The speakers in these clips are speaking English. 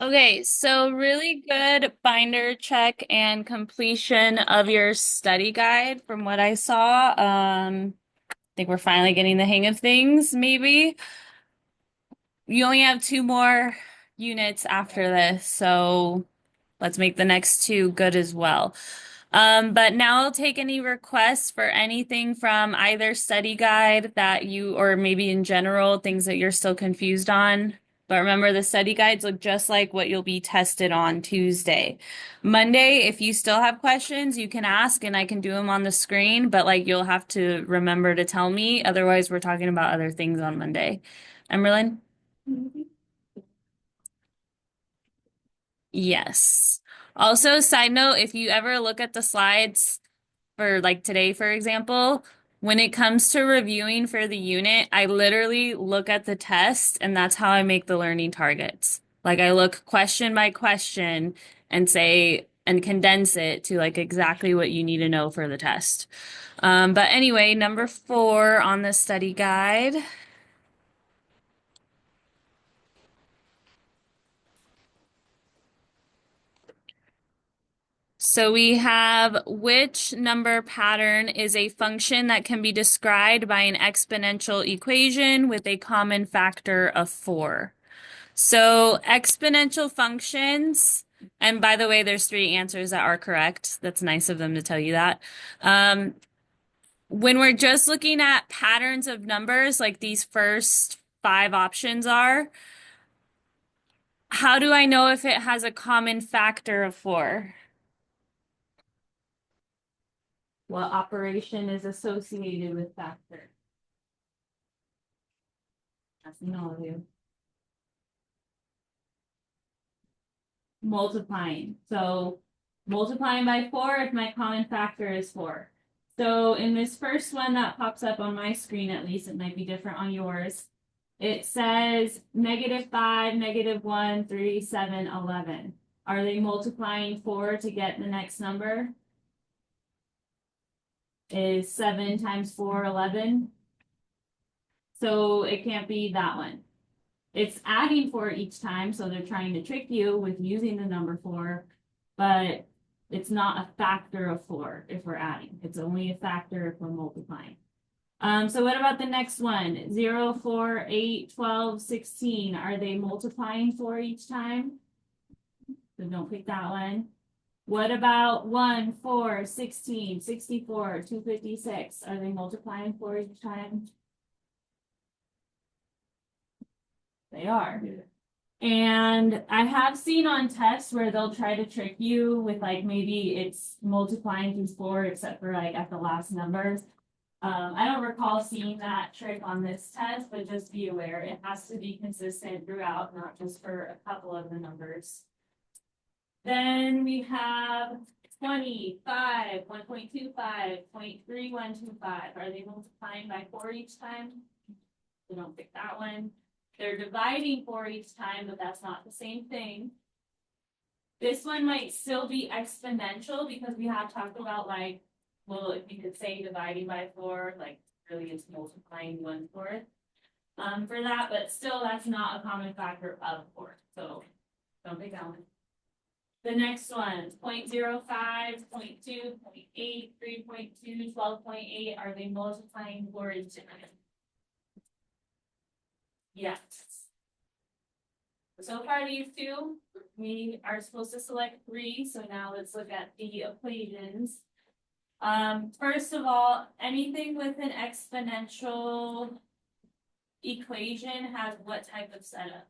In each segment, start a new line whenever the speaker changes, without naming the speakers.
Okay, so really good binder check and completion of your study guide from what I saw. I think we're finally getting the hang of things, maybe. You only have two more units after this, so let's make the next two good as well. But now I'll take any requests for anything from either study guide that you, or maybe in general, things that you're still confused on. But remember, the study guides look just like what you'll be tested on Tuesday. Monday, if you still have questions, you can ask and I can do them on the screen, but like you'll have to remember to tell me. Otherwise, we're talking about other things on Monday. Emerlyn? Yes. Also, side note, if you ever look at the slides for like today, for example, when it comes to reviewing for the unit, I literally look at the test and that's how I make the learning targets. Like I look question by question and say, and condense it to like exactly what you need to know for the test. But anyway, number 4 on the study guide. So we have which number pattern is a function that can be described by an exponential equation with a common factor of 4. So exponential functions, and by the way, there's 3 answers that are correct. That's nice of them to tell you that. Um, when we're just looking at patterns of numbers, like these first 5 options are, how do I know if it has a common factor of 4? What operation is associated with factor? That's no you. Multiplying. So multiplying by 4 if my common factor is 4. So in this first one that pops up on my screen, at least it might be different on yours. It says -5, -1, 3, 7, 11. Are they multiplying 4 to get the next number? Is 7 times 4, 11? So it can't be that one. It's adding 4 each time, so they're trying to trick you with using the number 4, but it's not a factor of 4 if we're adding. It's only a factor if we're multiplying. So what about the next one? 0, 4, 8, 12, 16. Are they multiplying 4 each time? So don't pick that one. What about 1, 4, 16, 64, 256? Are they multiplying 4 each time? They are. And I have seen on tests where they'll try to trick you with like maybe it's multiplying through 4, except for like at the last numbers. I don't recall seeing that trick on this test, but just be aware it has to be consistent throughout, not just for a couple of the numbers. Then we have 25, 1.25, 0.3125. Are they multiplying by 4 each time? So don't pick that one. They're dividing 4 each time, but that's not the same thing. This one might still be exponential because we have talked about like, well, if you could say dividing by 4, like really it's multiplying 1/4 for that, but still that's not a common factor of 4. So don't pick that one. The next one, 0.05, 0.2, 0.8, 3.2, 12.8. Are they multiplying 4 each time? Yes. So far, these two, we are supposed to select 3. So now let's look at the equations. First of all, anything with an exponential equation has what type of setup?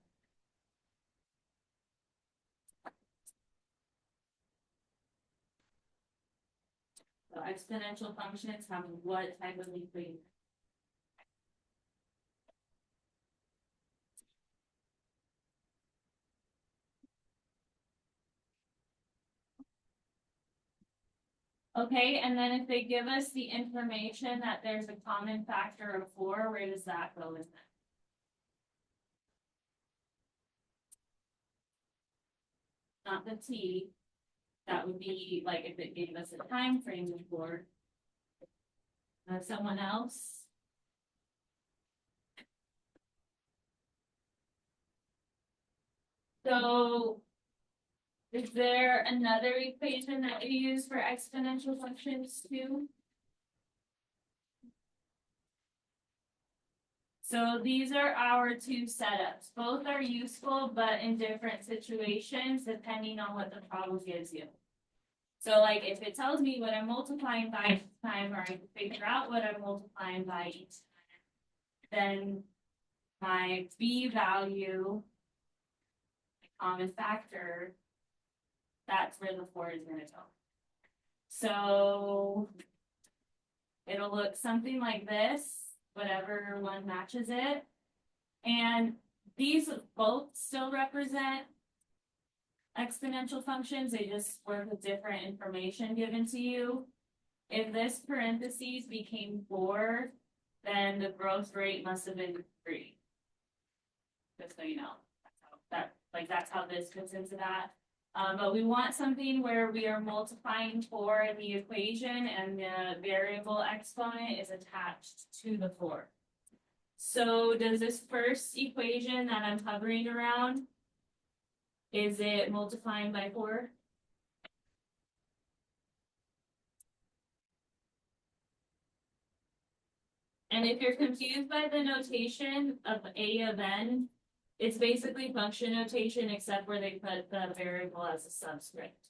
So exponential functions have what type of equation? Okay, and then if they give us the information that there's a common factor of 4, where does that go in? Not the t. That would be like if it gave us a time frame of 4. Someone else? So is there another equation that we use for exponential functions too? So these are our two setups. Both are useful, but in different situations, depending on what the problem gives you. So like if it tells me what I'm multiplying by each time, or I can figure out what I'm multiplying by each time, then my b value, my common factor, that's where the 4 is going to go. So it'll look something like this, whatever one matches it. And these both still represent exponential functions. They just work with different information given to you. If this parentheses became 4, then the growth rate must have been 3. Just so you know. That's how this fits into that. But we want something where we are multiplying 4 in the equation and the variable exponent is attached to the 4. So does this first equation that I'm hovering around, is it multiplying by 4? And if you're confused by the notation of A of n, it's basically function notation except where they put the variable as a subscript.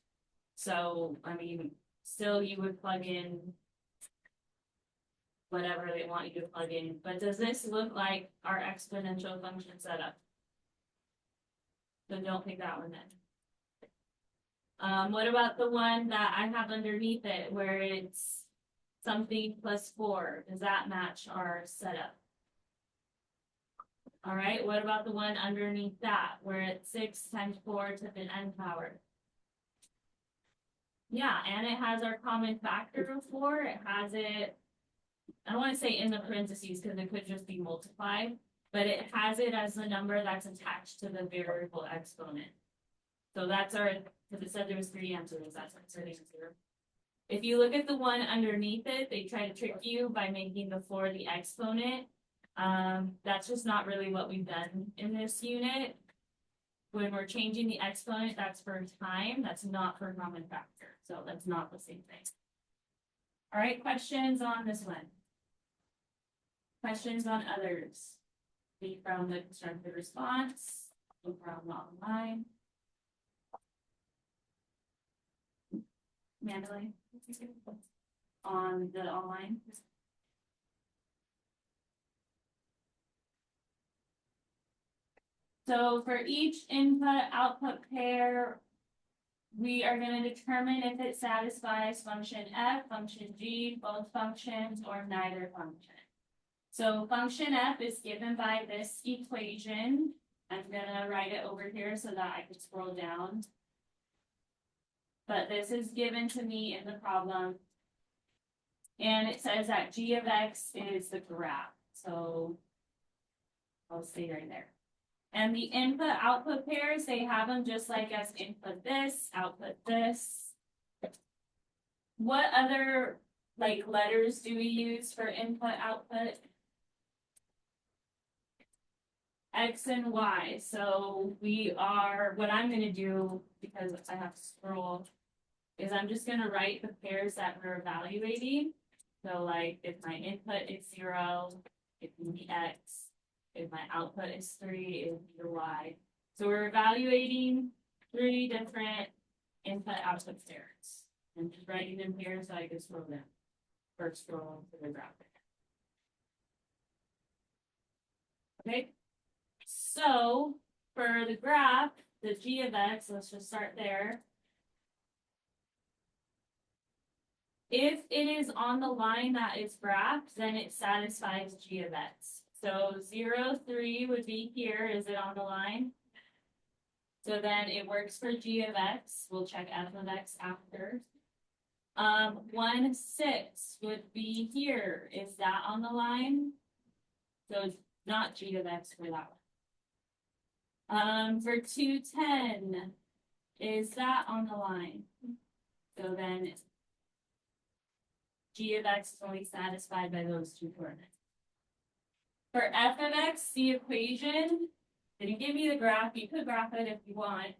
So, I mean, still you would plug in whatever they want you to plug in. But does this look like our exponential function setup? So don't pick that one then. What about the one that I have underneath it where it's something plus 4? Does that match our setup? All right, what about the one underneath that where it's 6 times 4 to the n power? Yeah, and it has our common factor of 4. It has it, I don't want to say in the parentheses because it could just be multiplied, but it has it as the number that's attached to the variable exponent. So that's our, because it said there was 3 answers, that's our answer. If you look at the one underneath it, they try to trick you by making the 4 the exponent. That's just not really what we've done in this unit. When we're changing the exponent, that's for time, that's not for common factor. So that's not the same thing. All right, questions on this one? Questions on others? Be from the constructive response, from online. Mandalay, on the online. So for each input-output pair, we are going to determine if it satisfies function f, function g, both functions, or neither function. So function f is given by this equation. I'm going to write it over here so that I can scroll down. But this is given to me in the problem. And it says that g of x is the graph. So I'll stay right there. And the input-output pairs, they have them just like as input this, output this. What other letters do we use for input-output? X and Y. So what I'm going to do, because I have to scroll, is I'm just going to write the pairs that we're evaluating. So like if my input is 0, it would be X. If my output is 3, it would be the Y. So we're evaluating 3 different input-output pairs. I'm just writing them here so I can scroll them. Or scroll to the graphic. Okay. So for the graph, the g of x, let's just start there. If it is on the line that is graphed, then it satisfies g of x. So 0, 3 would be here. Is it on the line? So then it works for g of x. We'll check f of x after. 1, 6 would be here. Is that on the line? So it's not g of x for that one. For 2, 10, is that on the line? So then g of x is only satisfied by those 2 coordinates. For f of x, the equation Didn't give me the graph. You could graph it if you want.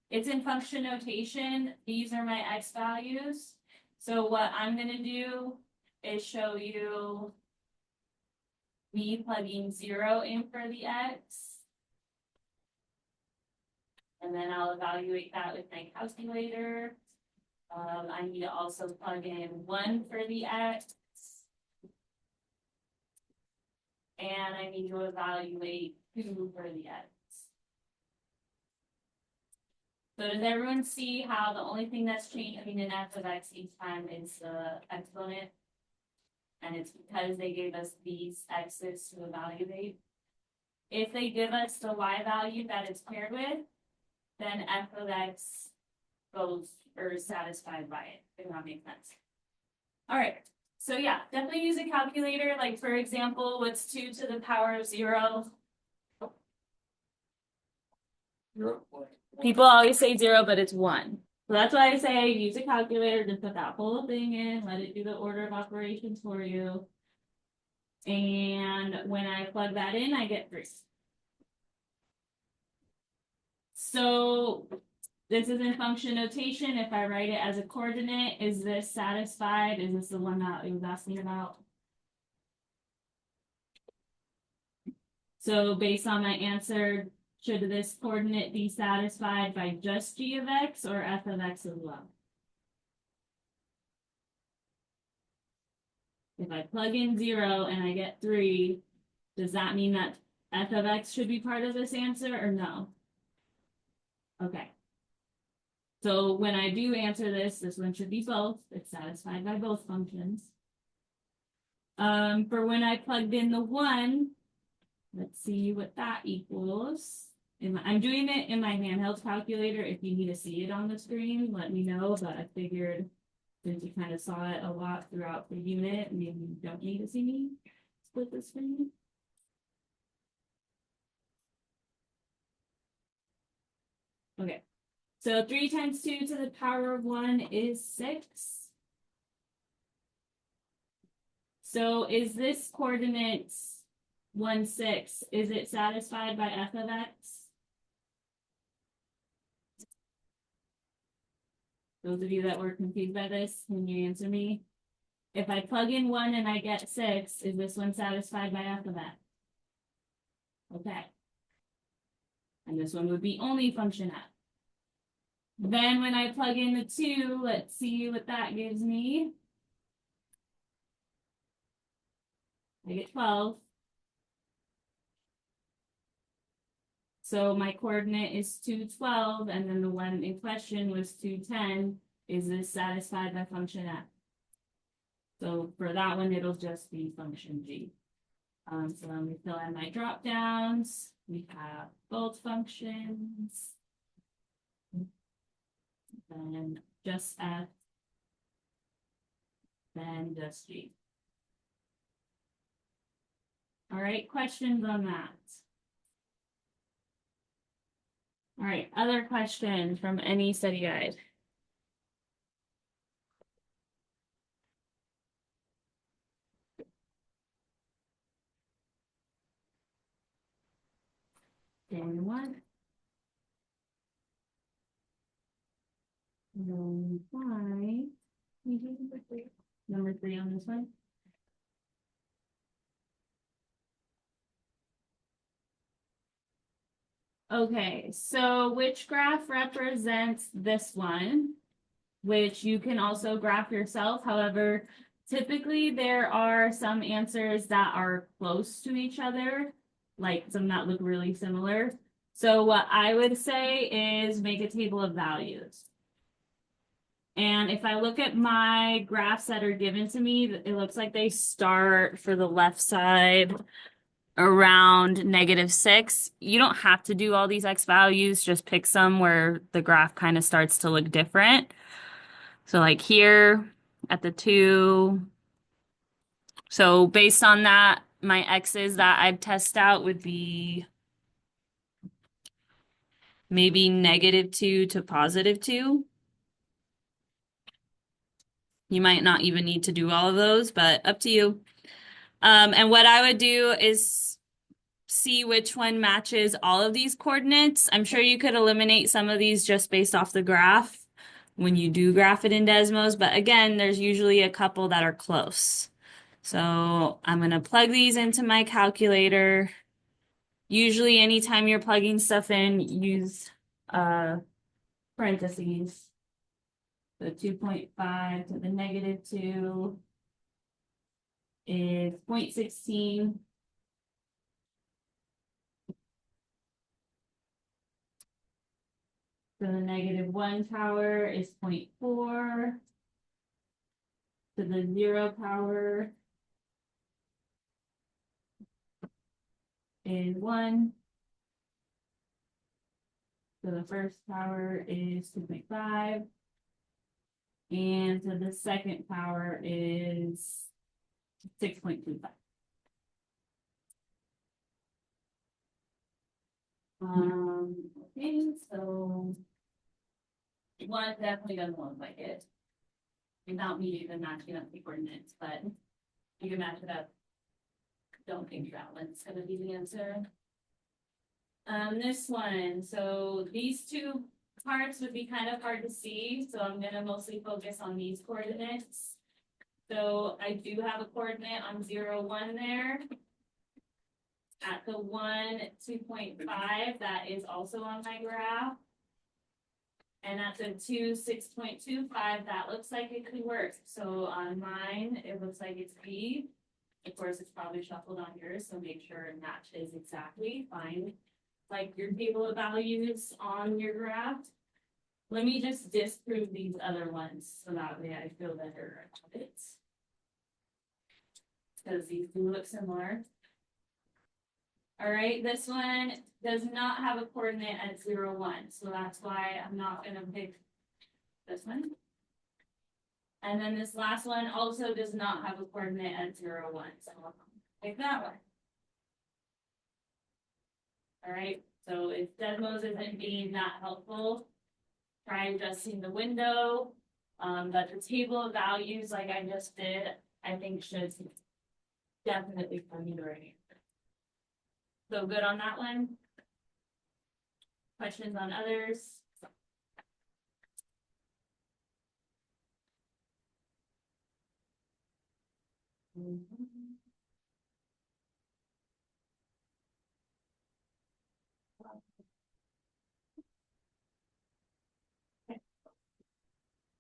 It's in function notation. These are my x values. So what I'm going to do is show you me plugging 0 in for the x. And then I'll evaluate that with my calculator. I need to also plug in 1 for the x. And I need to evaluate 2 for the x. So does everyone see how the only thing that's changing in f of x each time is the exponent? And it's because they gave us these x's to evaluate. If they give us the y value that it's paired with, then f of x goes or is satisfied by it, if that makes sense. All right, so yeah, definitely use a calculator. Like for example, what's 2 to the power of 0? People always say 0, but it's 1. So that's why I say use a calculator to put that whole thing in, let it do the order of operations for you. And when I plug that in, I get 3. So this is in function notation. If I write it as a coordinate, is this satisfied? Is this the one that it was asking about? So based on my answer, should this coordinate be satisfied by just g of x or f of x as well? If I plug in 0 and I get 3, does that mean that f of x should be part of this answer or no? Okay. So when I do answer this one should be both. It's satisfied by both functions. For when I plugged in the 1, let's see what that equals. I'm doing it in my handheld calculator. If you need to see it on the screen, let me know. But I figured since you kind of saw it a lot throughout the unit, maybe you don't need to see me split the screen. Okay, so 3 times 2 to the power of 1 is 6. So is this coordinate 1, 6, is it satisfied by f of x? Those of you that were confused by this, can you answer me? If I plug in 1 and I get 6, is this one satisfied by f of x? Okay. And this one would be only function f. Then when I plug in the 2, let's see what that gives me. I get 12. So my coordinate is 212, and then the one in question was 210. Is this satisfied by function f? So for that one, it'll just be function g. So let me fill in my drop downs. We have both functions. Then just f. Then just g. All right, questions on that? All right, other questions from any study guide? Anyone? Why? Number 3 on this one. Okay, so which graph represents this one? Which you can also graph yourself. However, typically there are some answers that are close to each other, like some that look really similar. So what I would say is make a table of values. And if I look at my graphs that are given to me, it looks like they start for the left side around -6. You don't have to do all these x values, just pick some where the graph kind of starts to look different. So like here at the 2. So based on that, my x's that I'd test out would be maybe -2 to +2. You might not even need to do all of those, but up to you. And what I would do is see which one matches all of these coordinates. I'm sure you could eliminate some of these just based off the graph when you do graph it in Desmos, but again, there's usually a couple that are close. So I'm going to plug these into my calculator. Usually anytime you're plugging stuff in, use parentheses. So 2.5 to the -2 is 0.16. So the -1 power is 0.4. To the 0 power is 1. So the first power is 2.5. And so the second power is 6.25. Okay, so one definitely doesn't look like it. Without me even matching up the coordinates, but you can match it up. Don't think that one's gonna be the answer. This one, so these two parts would be kind of hard to see, so I'm gonna mostly focus on these coordinates. So I do have a coordinate on 0, 1 there. At the 1, 2.5, that is also on my graph. And at the 2, 6.25, that looks like it could work. So on mine, it looks like it's B. Of course, it's probably shuffled on yours, so make sure it matches exactly. Find like your table of values on your graph. Let me just disprove these other ones so that way I feel better about it. Because these do look similar. All right, this one does not have a coordinate at 0, 1, so that's why I'm not gonna pick this one. And then this last one also does not have a coordinate at 0, 1, so I'll pick that one. All right, so if Desmos isn't being that helpful, try adjusting the window. But the table of values, like I just did, I think should definitely come you the right answer. So good on that one. Questions on others?